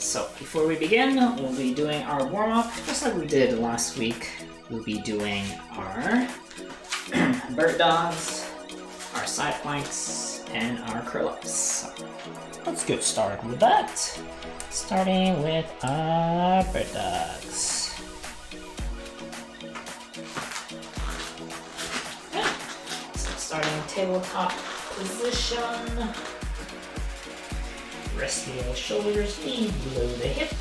So before we begin, we'll be doing our warm-up just like we did last week. We'll be doing our bird dogs, our side planks, and our curl-ups. So let's get started with that. Starting with our bird dogs. Okay. So starting tabletop position. Rest your shoulders, knee below the hip.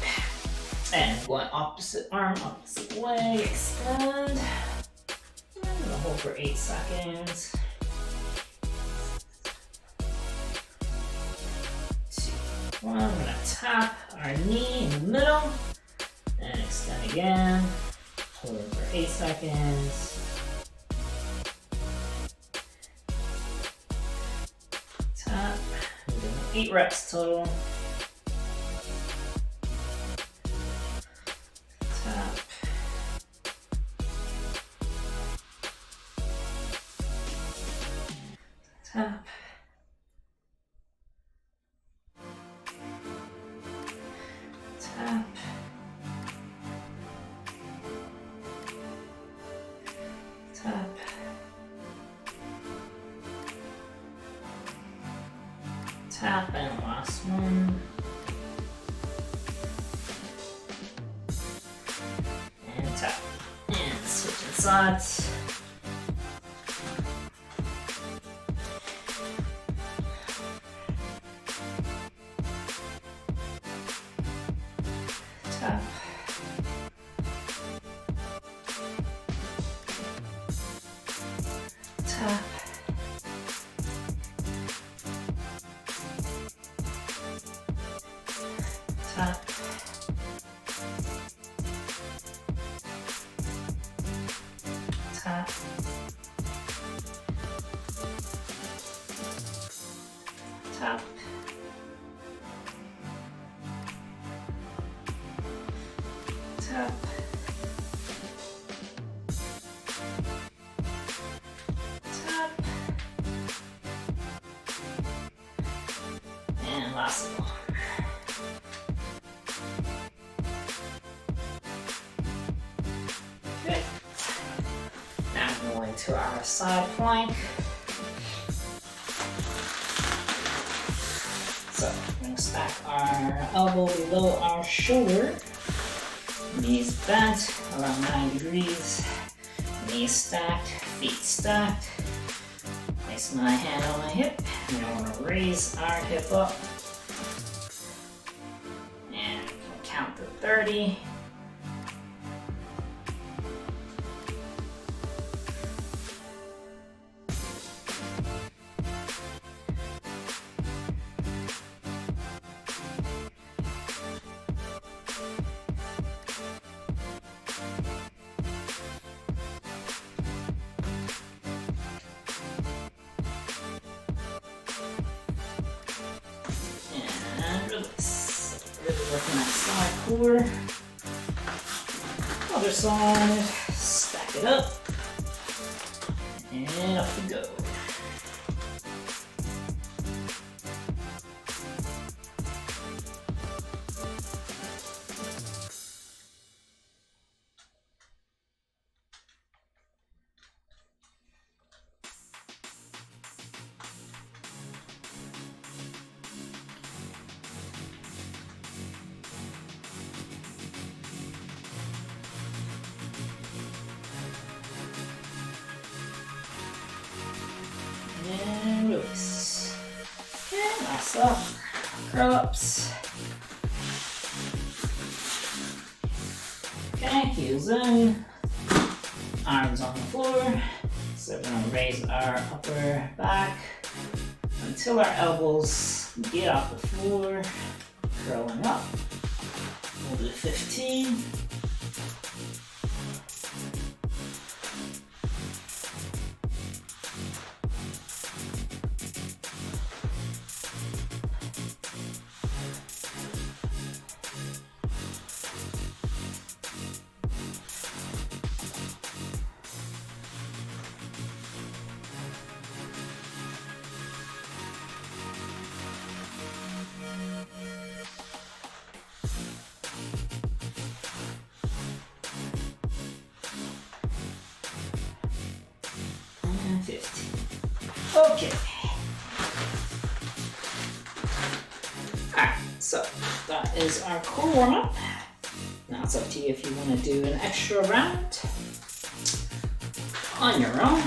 And going opposite arm, opposite leg, extend. And we'll hold for 8 seconds. 2, 1. We're gonna tap our knee in the middle. And extend again. Hold for 8 seconds. Tap. 8 reps total. Tap. Tap. Tap. Tap. Tap, and last one. And tap. And switching sides. Tap. Tap. Tap. Tap. Tap. Tap. Tap. And last one. Good. Now going to our side plank. So we're going to stack our elbow below our shoulder. Knees bent around 9 degrees. Knees stacked, feet stacked. Place my hand on my hip. And I want to raise our hip up. And count to 30. Working that side core. Other side, stack it up, and up we go. And release. And last up, curl ups. Okay, heels in, arms on the floor. So we're gonna raise our upper back until our elbows get off the floor, curling up. We'll do 15. Okay. Alright, so that is our core warm-up. Now it's up to you if you want to do an extra round on your own.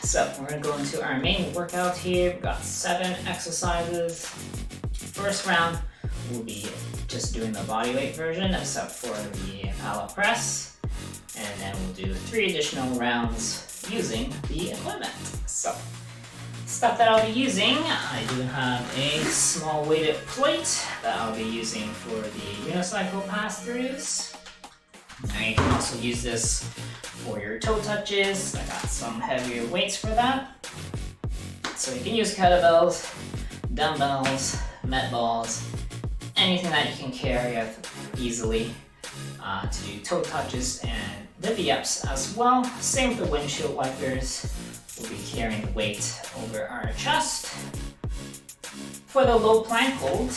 So we're going to go into our main workout here. We've got 7 exercises. First round, we'll be just doing the body weight version except for the Pallof press. And then we'll do 3 additional rounds using the equipment. So stuff that I'll be using, I do have a small weighted plate that I'll be using for the unicycle pass-throughs. Now you can also use this for your toe touches. I got some heavier weights for that. So you can use kettlebells, dumbbells, met balls, anything that you can carry easily to do toe touches and divvy-ups as well. Same with the windshield wipers. We'll be carrying the weight over our chest. For the low plank hold,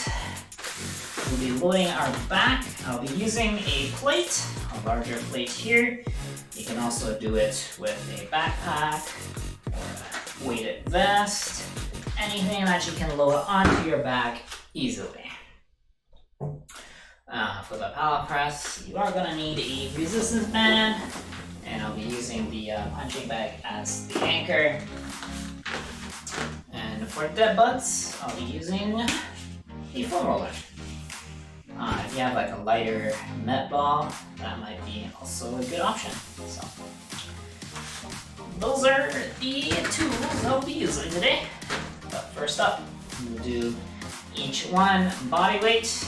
we'll be loading our back. I'll be using a plate, a larger plate here. You can also do it with a backpack or a weighted vest, anything that you can load onto your back easily. For the Pallof press, you are going to need a resistance band, and I'll be using the punching bag as the anchor. And for dead buds, I'll be using a foam roller. If you have like a lighter net ball, that might be also a good option. So those are the tools I'll be using today. But first up, we'll do each one body weight.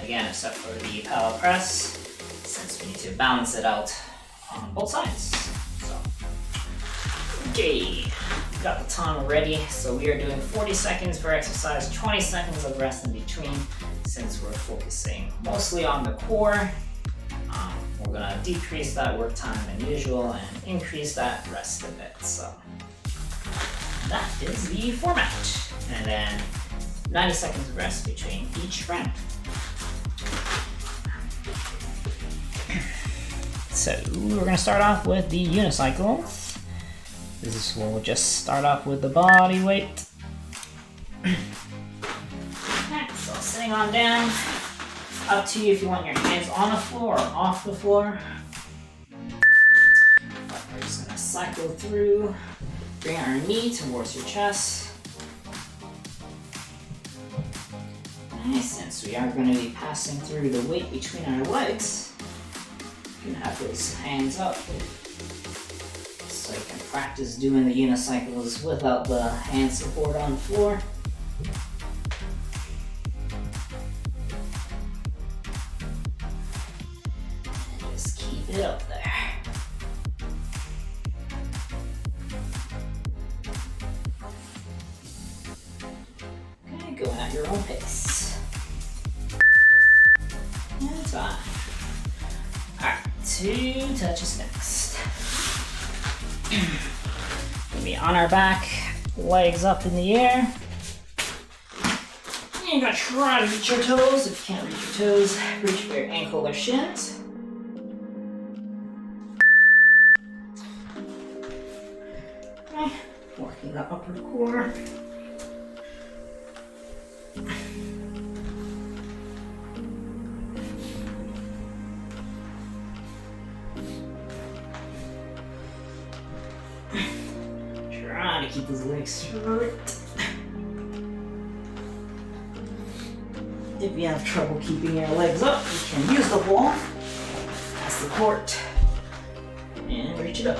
Again, except for the Pallof press, since we need to balance it out on both sides. So, okay, got the timer ready. So we are doing 40 seconds per exercise, 20 seconds of rest in between. Since we're focusing mostly on the core, we're gonna decrease that work time than usual and increase that rest a bit. So that is the format. And then 90 seconds of rest between each round. So we're going to start off with the unicycles. This is where we'll just start off with the body weight. Okay, so sitting on down. Up to you if you want your hands on the floor or off the floor. But we're just going to cycle through. Bring our knee towards your chest. And since we are going to be passing through the weight between our legs, you can have those hands up so you can practice doing the unicycles without the hand support on the floor. And just keep it up there. Okay, going at your own pace. And time. Alright, 2 touches next. We'll be on our back, legs up in the air. And you're gonna try to reach your toes. If you can't reach your toes, reach for your ankle or shins. Okay, working the upper core. Trying to keep those legs straight. If you have trouble keeping your legs up, you can use the wall as support and reach it up.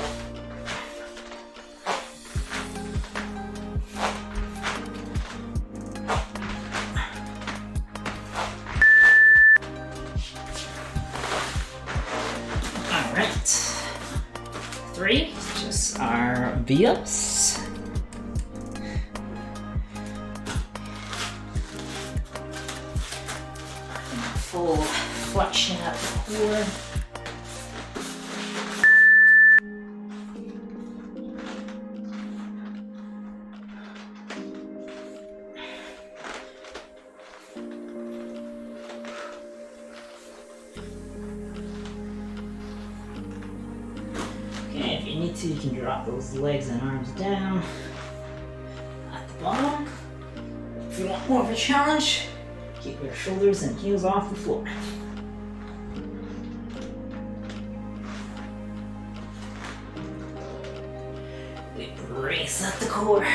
Alright. 3, just our V-ups. Full flexion at the core. Okay, if you need to, you can drop those legs and arms down. more of a challenge. Keep your shoulders and heels off the floor. We brace at the core.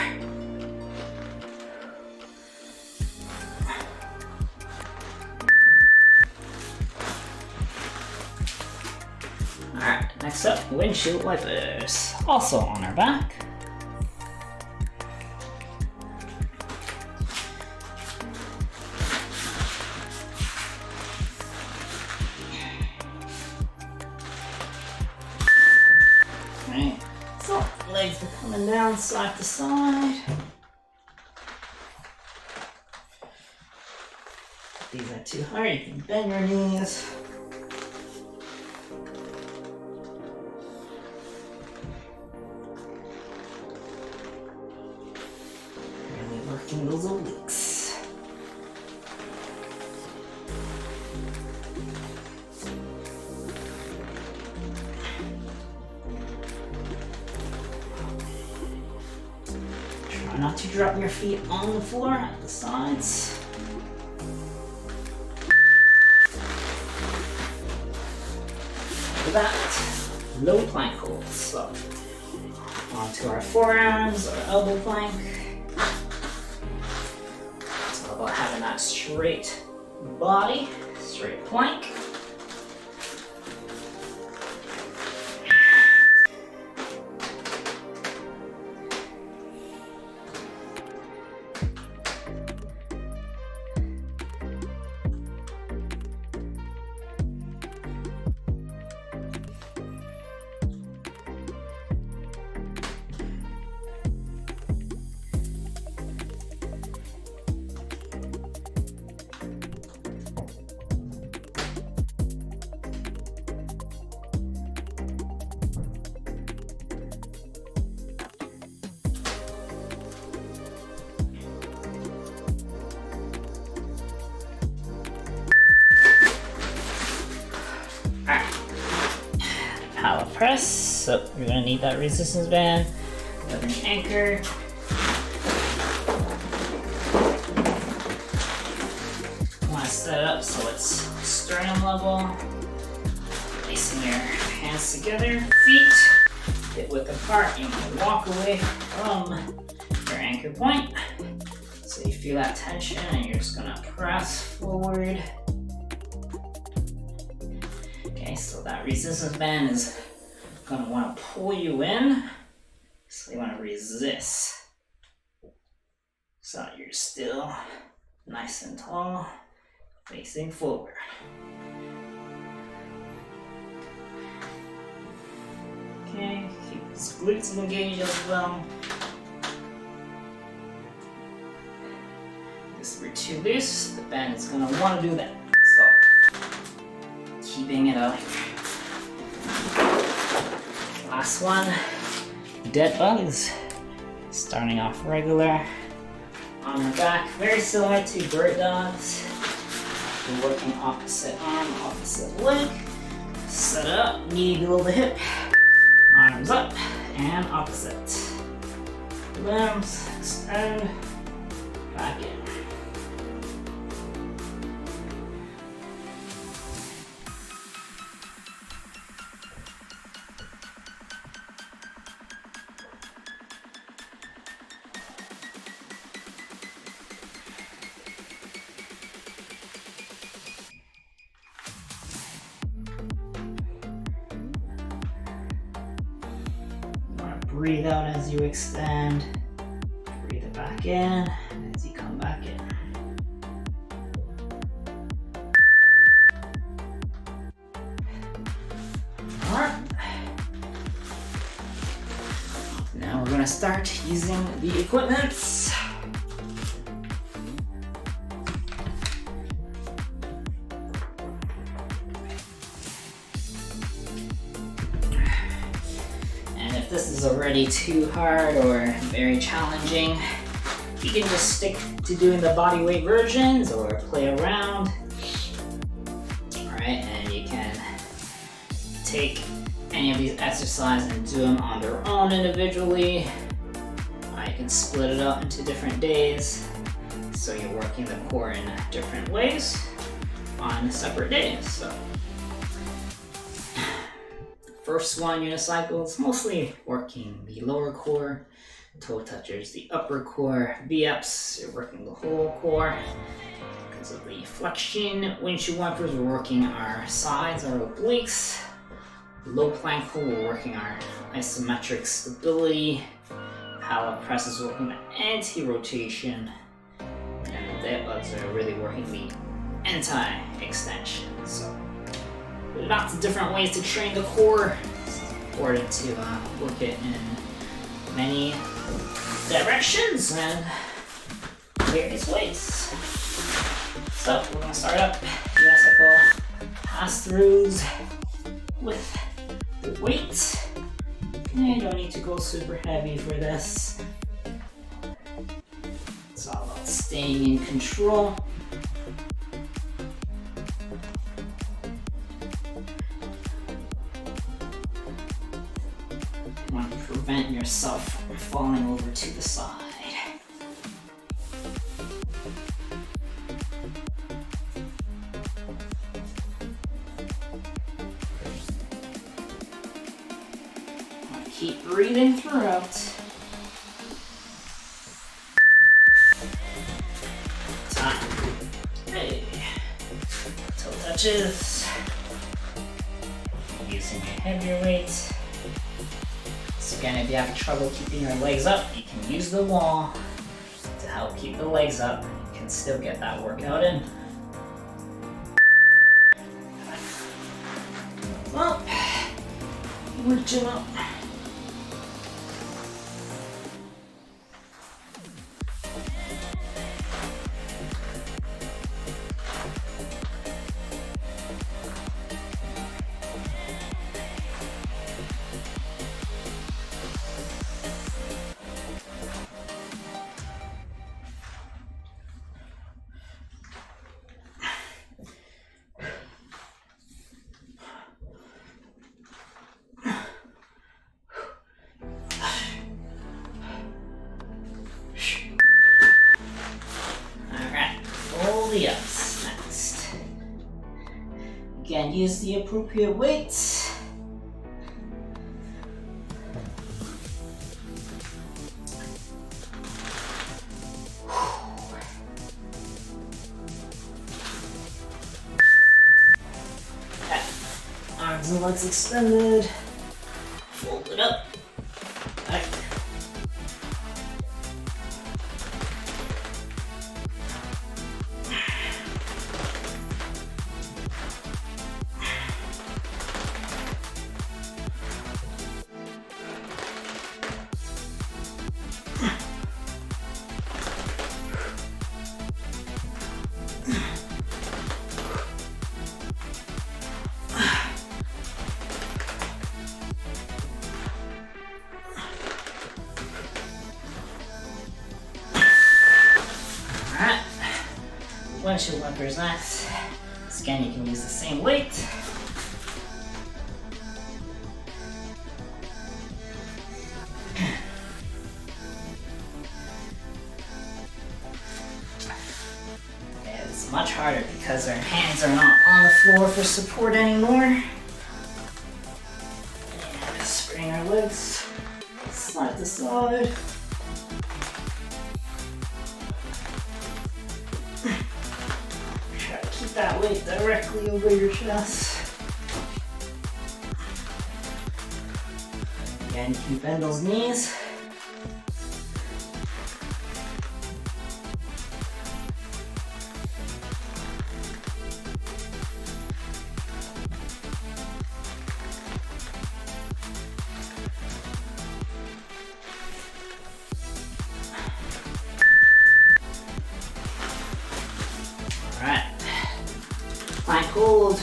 Alright, next up, windshield wipers. Also on our back. Alright, so legs are coming down side to side. If these are too hard, you can bend your knees. Those obliques. Try not to drop your feet on the floor at the sides. After that, low plank holds. So onto our forearms or elbow plank. About having that straight body, straight plank. Pallof press, so you're gonna need that resistance band with an anchor. You wanna set it up so it's sternum level. Placing your hands together, feet hip width apart. You wanna walk away from your anchor point. So you feel that tension and you're just gonna press forward. Okay, so that resistance band is gonna wanna pull you in. So you wanna resist. So you're still nice and tall, facing forward. Okay, keep those glutes engaged as well. If we're too loose, the band is gonna wanna do that. So, keeping it up. Last one, dead bugs. Starting off regular. On the back, very similar to bird dogs. We're working opposite arm, opposite leg. Set it up, knee below the hip. Arms up and opposite. Limbs extend, back in. Breathe out as you extend. Breathe it back in as you come back in. Alright. Now we're going to start using the equipment. If this is already too hard or very challenging, you can just stick to doing the body weight versions or play around. Alright, and you can take any of these exercises and do them on their own individually. You can split it up into different days. So you're working the core in different ways on separate days. So first one, unicycle, is mostly working the lower core. Toe touchers, the upper core. V-ups, you're working the whole core. Because of the flexion, windshield wipers, we're working our sides, our obliques. Low plank hold, we're working our isometric stability. Pallof presses, working the anti-rotation. And the dead bugs are really working the anti-extension. So lots of different ways to train the core. It's important to work it in many directions and various ways. So we're going to start up unicycle pass-throughs with the weight. And you don't need to go super heavy for this. It's all about staying in control. You want to prevent yourself from falling over to the side. Keep breathing throughout. Time. Hey. Toe touches. Using your heavier weight. So again, if you have trouble keeping your legs up, you can use the wall to help keep the legs up. You can still get that workout in. Up. Lift it up. Ups next. Again, use the appropriate weights. Okay. Arms and legs extended. Fold it up. Back. Alright, windshield wipers next. Again, you can use the same weight. It's much harder because our hands are not on the floor for support anymore. And just bring our legs side to side. Try to keep that weight directly over your chest. Again, you can bend those knees. Alright, plank hold.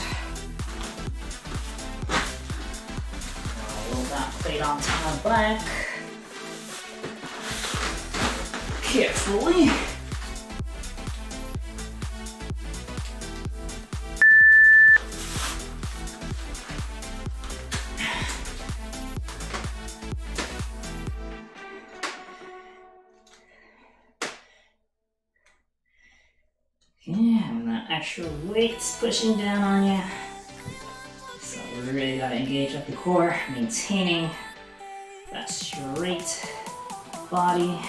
Roll that plate onto my back. Carefully. extra weights pushing down on you. So we really gotta engage up the core, maintaining that straight body.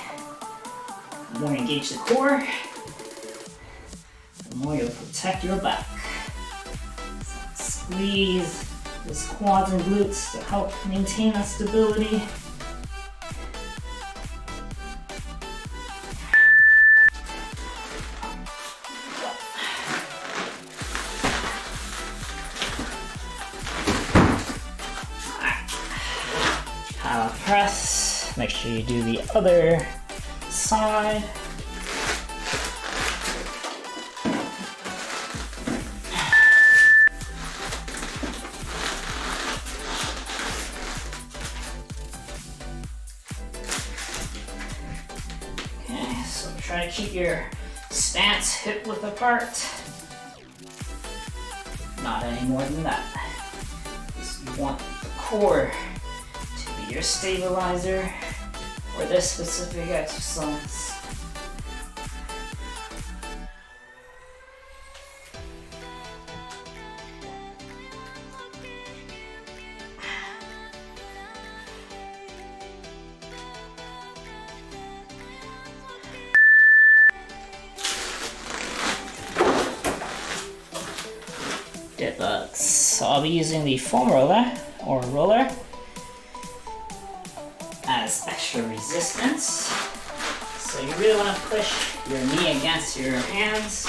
The more you engage the core, the more you'll protect your back. So squeeze those quads and glutes to help maintain that stability. Pallof press. Make sure you do the other side. Okay, so try to keep your stance hip width apart. Not any more than that. You want the core to be your stabilizer for this specific exercise. Dead bugs. So I'll be using the foam roller or roller as extra resistance. So you really want to push your knee against your hands.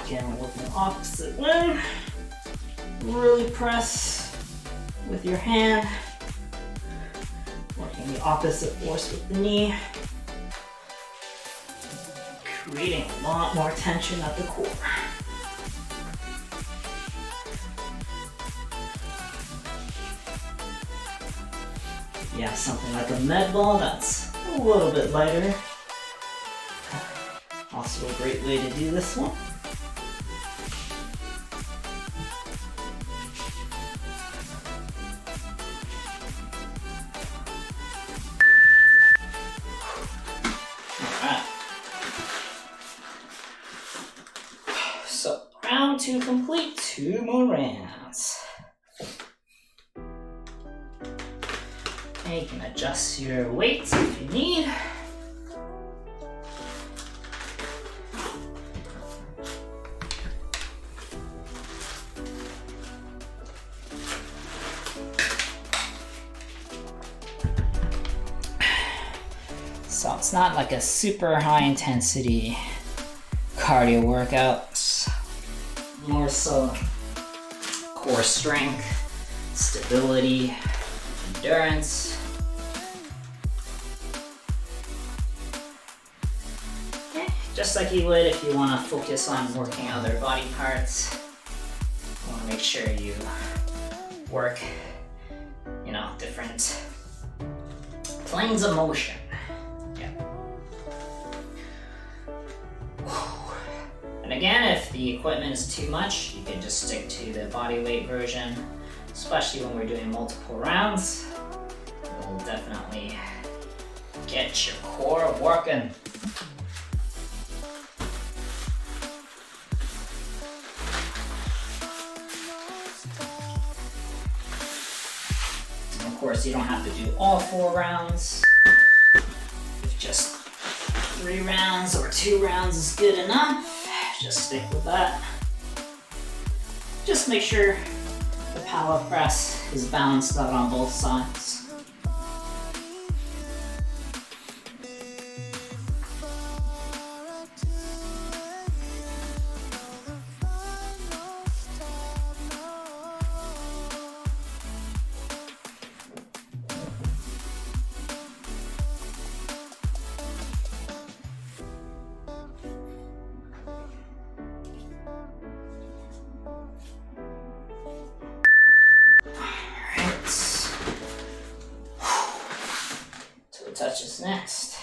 Again, with the opposite limb. Really press with your hand. Working the opposite force with the knee. Creating a lot more tension at the core. Yeah, something like a med ball that's a little bit lighter. Also a great way to do this one. Alright. So, round 2 complete, 2 more rounds. You can adjust your weights if you need. So it's not like a super high intensity cardio workout. It's more so core strength, stability, endurance. Just like you would if you want to focus on working other body parts. You want to make sure you work, different planes of motion. Yeah. And again, if the equipment is too much, you can just stick to the body weight version, especially when we're doing multiple rounds. It will definitely get your core working. Of course, you don't have to do all 4 rounds. If just 3 rounds or 2 rounds is good enough, just stick with that. Just make sure the Pallof press is balanced out on both sides. Touches next.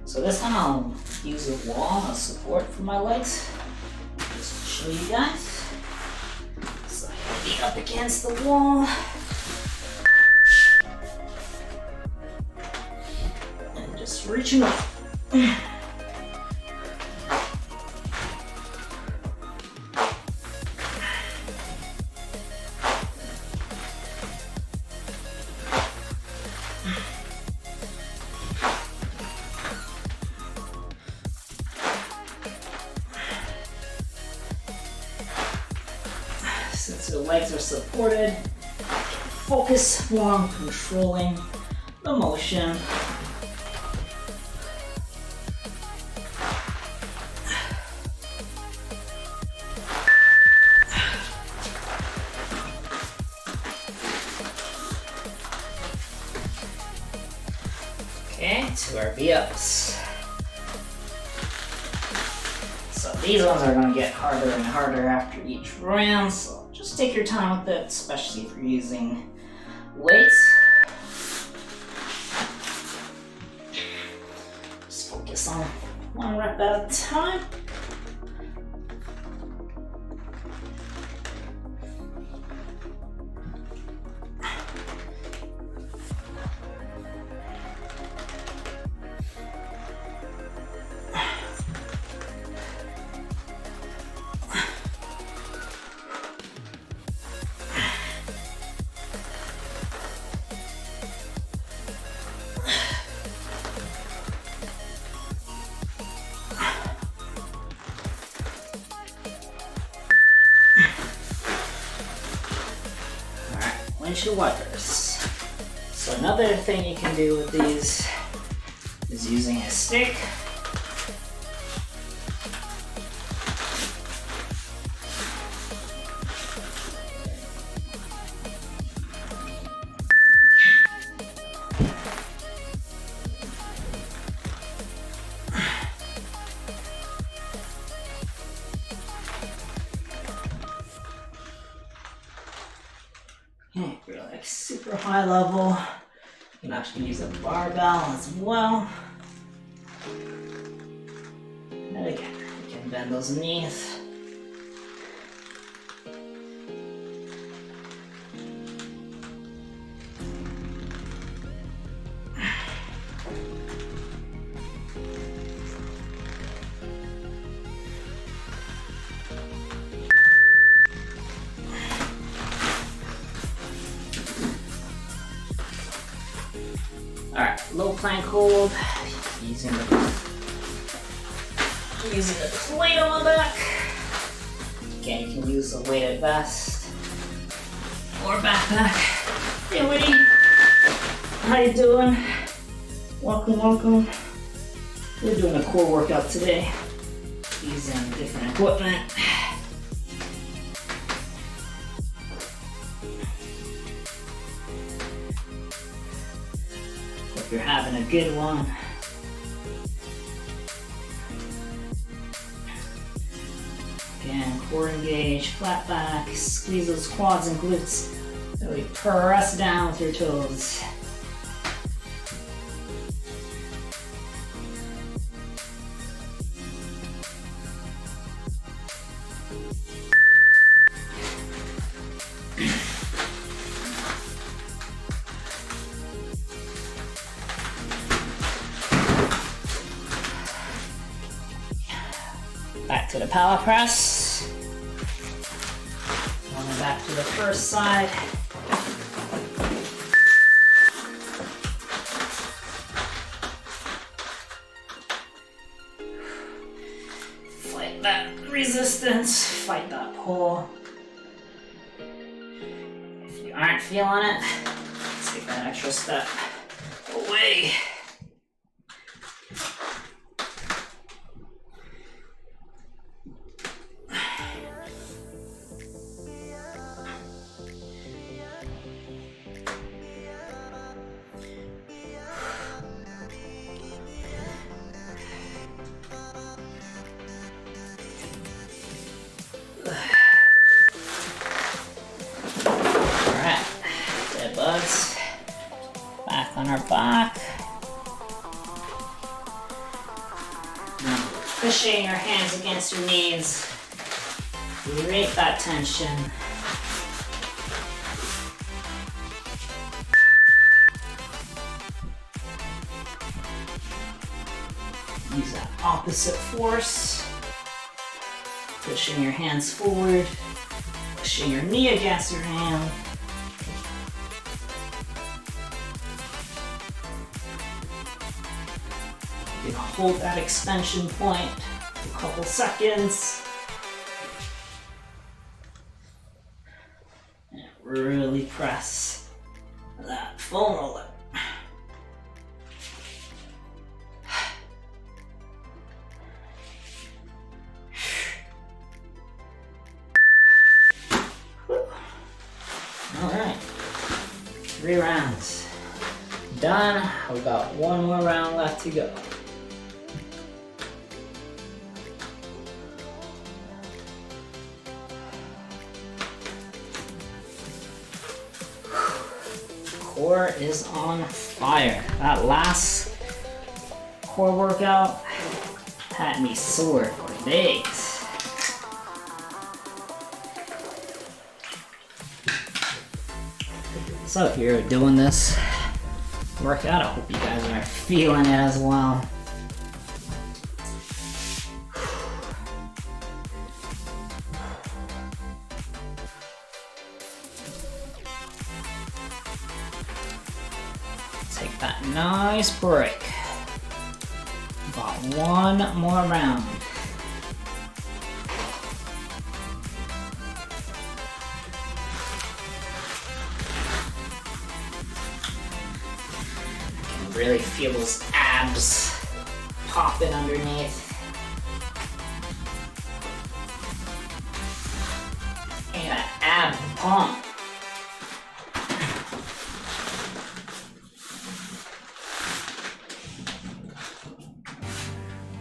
So this time I'll use a wall as support for my legs, just to show you guys. So I'll be up against the wall. reaching up. Since your legs are supported, focus more on controlling the motion. Okay, to our V-ups. So these ones are going to get harder and harder after each round, so just take your time with it, especially if you're using weights. Just focus on one rep at a time. Windshield wipers. So another thing you can do with these is using a stick. Okay, if you're like super high level, you can actually use a barbell as well. And again, you can bend those knees. Alright, low plank hold, using the plate on the back. Again, you can use a weighted vest or backpack. Hey Woody, how you doing? Welcome, welcome. We're doing a core workout today, using different equipment. Hope you're having a good one. Again, core engage, flat back, squeeze those quads and glutes. Really press down with your toes. Back to the Pallof press. Going back to the first side. Fight that resistance, fight that pull. If you aren't feeling it, take that extra step away. Alright, dead bugs. Back on our back. Now, pushing your hands against your knees. Create that tension. Use that opposite force. Pushing your hands forward, pushing your knee against your hand. You hold that extension point for a couple seconds. And really press that foam roller. Alright, 3 rounds. Done. We've got 1 more round left to go. Core is on fire. That last core workout had me sore for days. So if you're doing this workout, I hope you guys are feeling it as well. Take that nice break. Got 1 more round. Really feel those abs popping underneath. And that ab pump.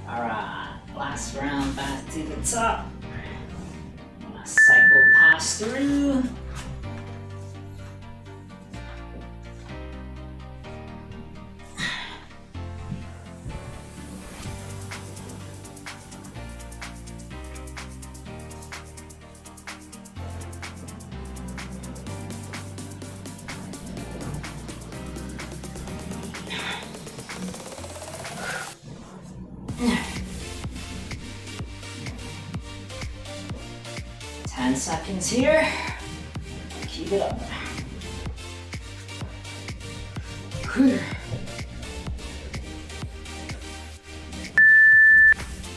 Alright, last round back to the top. Cycle pass through. Seconds here. Keep it up.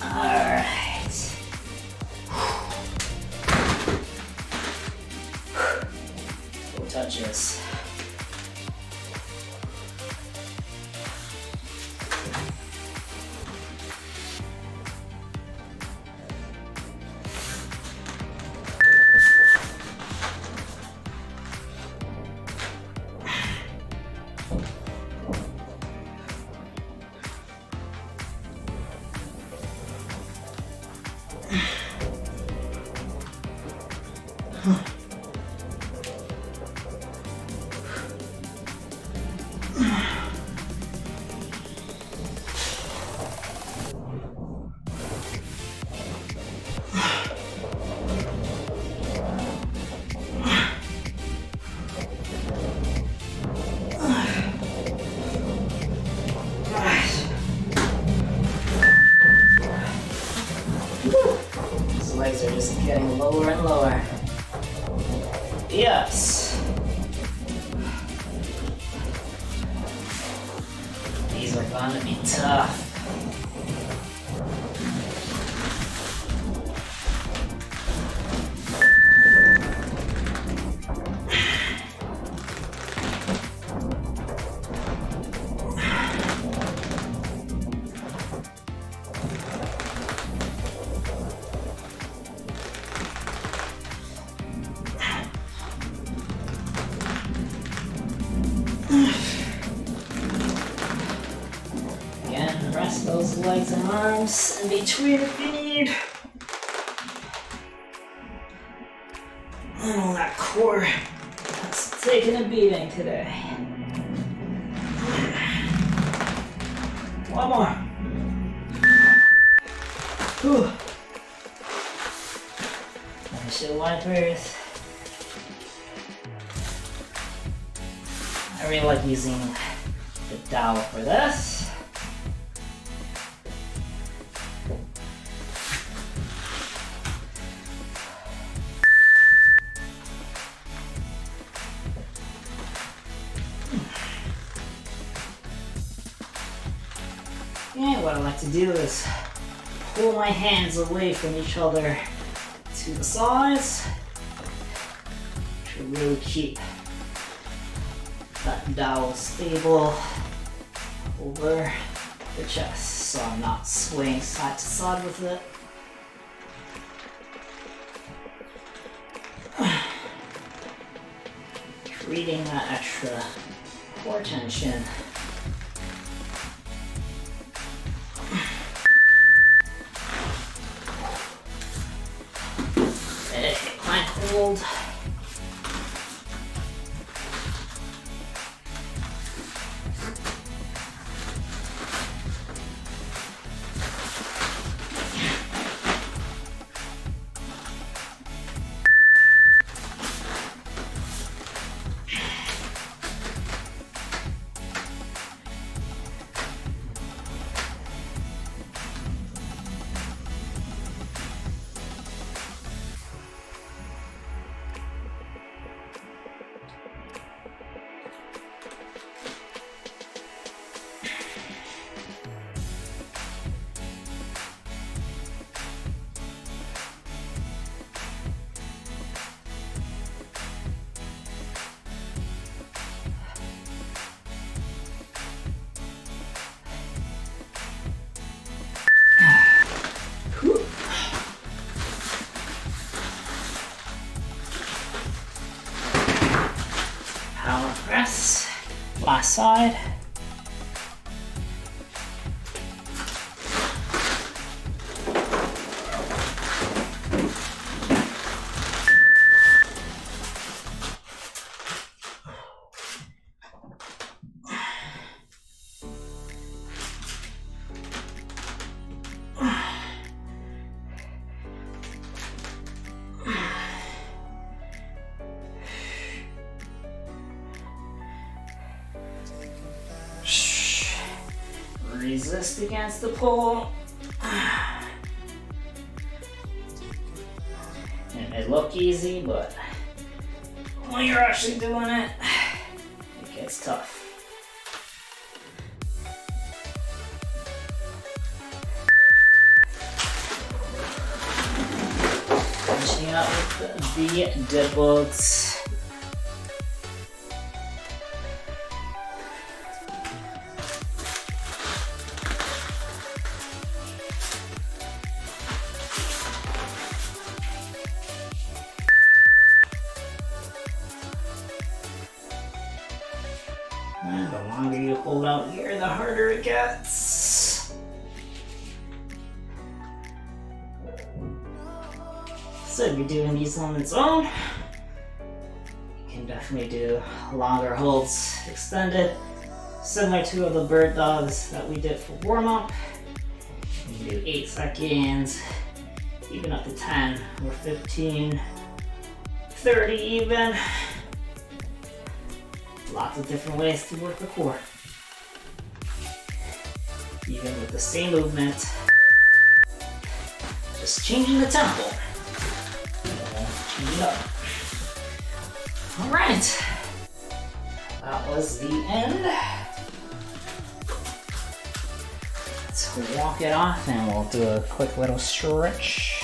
Alright. No touches. Legs are just getting lower and lower. Yes. These are gonna be tough. Rest those legs and arms in between if you need. Oh, that core that's taking a beating today. One more. Whew. Windshield wipers. I really like using the dowel for this. like to do is pull my hands away from each other to the sides to really keep that dowel stable over the chest so I'm not swaying side to side with it. Creating that extra core tension. Plank hold. Pallof press, last side. Resist against the pull. It may look easy, but when you're actually doing it, it gets tough. Finishing up with the dead bugs. And the longer you hold out here, the harder it gets. So if you're doing these on its own, you can definitely do longer holds extended, similar to the bird dogs that we did for warm-up. You can do 8 seconds, even up to 10 or 15, 30 even. Lots of different ways to work the core. Even with the same movement, just changing the tempo. Change it up. Alright, that was the end. Let's walk it off and we'll do a quick little stretch.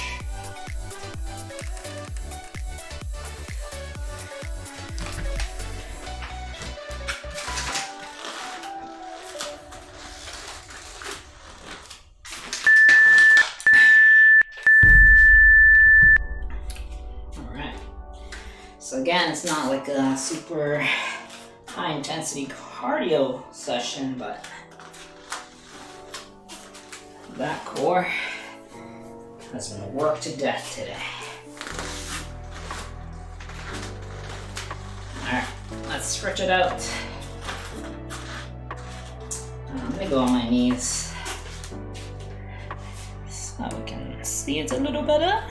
So again, it's not like a super high intensity cardio session, but that core has been worked to death today. Alright, let's stretch it out. Let me go on my knees so we can see it a little better.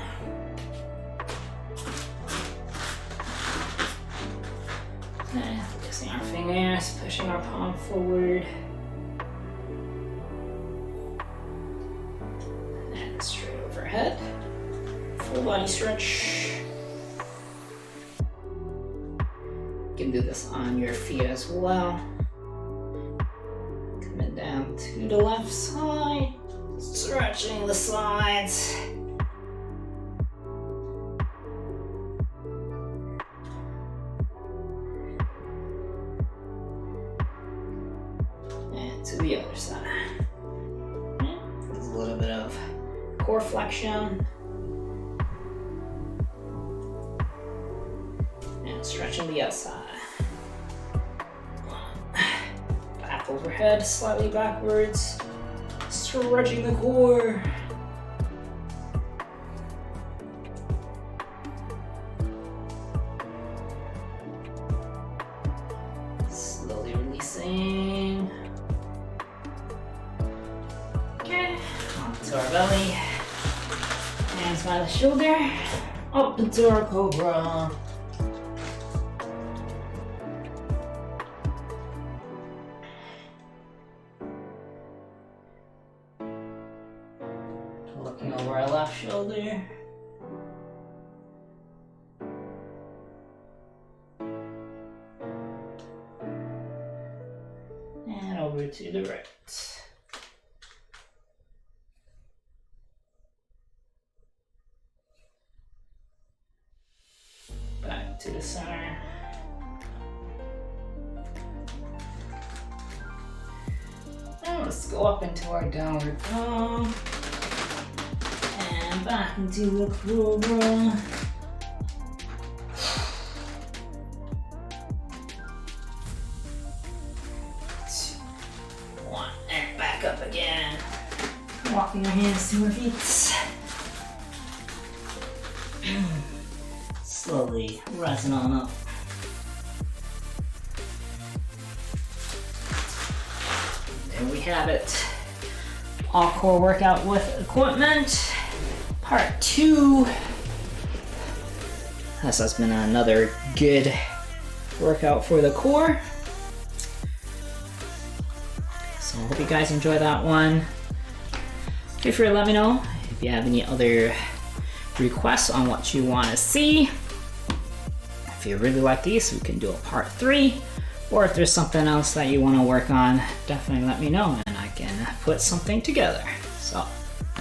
Focusing our fingers, pushing our palm forward. And straight overhead. Full body stretch. You can do this on your feet as well. Coming down to the left side. stretching the sides. And to the other side. There's a little bit of core flexion. And stretching the outside. Back overhead, slightly backwards. Stretching the core. Slowly releasing. Okay, onto our belly. Hands by the shoulder. Up into our cobra. Looking over our left shoulder. And over to the right. Back to the center. Now let's go up into our downward dog. And back into the cobra. 2, 1, and back up again. Walking our hands to our feet. Slowly rising on up. There we have it. All core workout with equipment. Part 2. This has been another good workout for the core. So I hope you guys enjoy that one. Feel free to let me know if you have any other requests on what you want to see. If you really like these, we can do a part 3. Or if there's something else that you want to work on, definitely let me know and I can put something together. So